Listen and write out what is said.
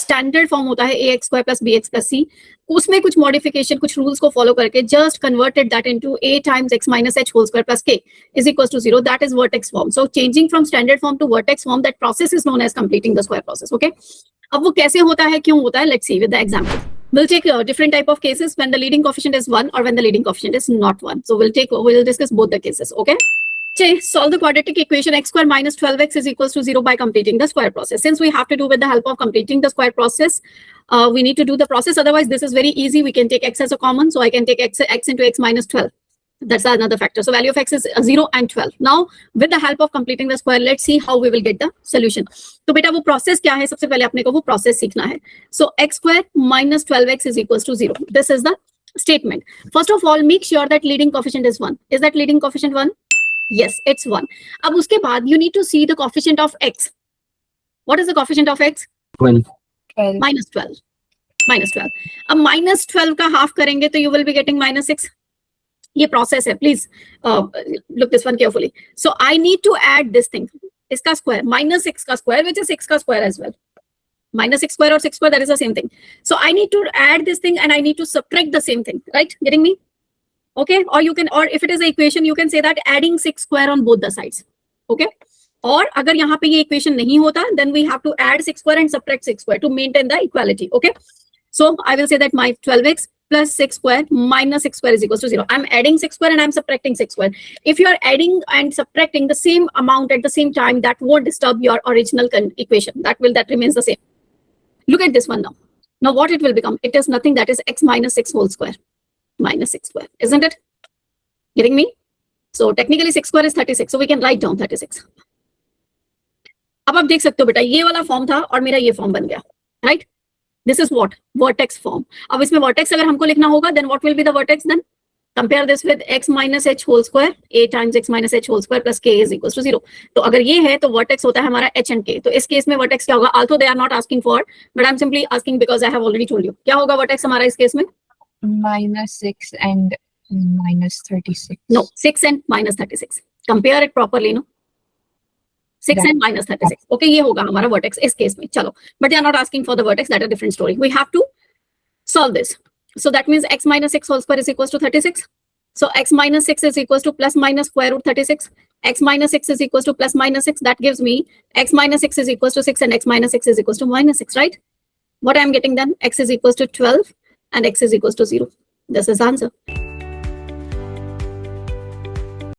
Standard form होता है ax square plus bx plus c, उसमें कुछ मॉडिफिकेशन, कुछ रूल्स को फॉलो करके just converted that into a times x minus h whole square plus k is equals to 0. That is vertex form. So changing from standard form to vertex form, that process is known as completing the square process. Okay. अब वो कैसे होता है, क्यों होता है, let's see with the example. We'll take different type of cases when the leading coefficient is 1 or when the leading coefficient is not 1. So we'll discuss both the cases. Okay. Solve the quadratic equation x square minus 12x is equals to 0 by completing the square process. Since we have to do with the help of completing the square process, we need to do the process. Otherwise, this is very easy. We can take x as a common. So I can take x into x minus 12. That's another factor. So value of x is 0 and 12. Now, with the help of completing the square, let's see how we will get the solution. तो बेटा वो process क्या है? सबसे पहले अपने को वो process सीखना है. So x square minus 12x is equals to 0. This is the statement. First of all, make sure that leading coefficient is 1. Is that leading coefficient 1? Yes, it's 1. अब उसके बाद you need to see the coefficient of x. What is the coefficient of x? 12. Minus 12. Minus 12. अब minus 12 का half करेंगे तो you will be getting minus 6. ये process है. Please look this one carefully. So I need to add this thing. इसका square. Minus 6 का square, which is 6 का square as well. Minus 6 square or 6 square, that is the same thing. So I need to add this thing and I need to subtract the same thing. Right? Getting me? Okay, or you can, or if it is an equation, you can say that adding 6 square on both the sides. Okay, और अगर यहाँ पे ये equation नहीं होता, then we have to add 6 square and subtract 6 square to maintain the equality. Okay, so I will say that my 12x plus 6 square minus 6 square is equals to 0. I'm adding 6 square and I'm subtracting 6 square. If you are adding and subtracting the same amount at the same time, that won't disturb your original equation. That remains the same. Look at this one now. Now what it will become? It is nothing that is x minus 6 whole square. Minus 6 square, isn't it? Getting me? So technically 6 square is 36. So we can write down 36. अब आप देख सकते हो बेटा ये वाला form था और मेरा ये फॉर्म बन गया, right? This is what? Vertex form. अब इसमें vertex अगर हमको लिखना होगा, then what will be the vertex then? Compare this with x minus h whole square, a times x minus h whole square plus k is equals to 0. तो अगर ये है तो vertex होता है हमारा h and k. तो इस केस में vertex क्या होगा? Although they are not asking for, but I'm simply asking because I have already told you. क्या होगा vertex हमारा इस केस में? Minus 6 and minus 36. No, 6 and minus 36. Compare it properly, no? 6 and minus 36. Okay, ये होगा हमारा vertex इस case में. चलो, but they are not asking for the vertex. That is a different story. We have to solve this. So that means x minus 6 whole square is equals to 36. So x minus 6 is equals to plus minus square root 36. X minus 6 is equals to plus minus 6. That gives me x minus 6 is equals to 6 and x minus 6 is equals to minus 6, right? What I am getting then? X is equals to 12 and x is equals to 0. This is the answer.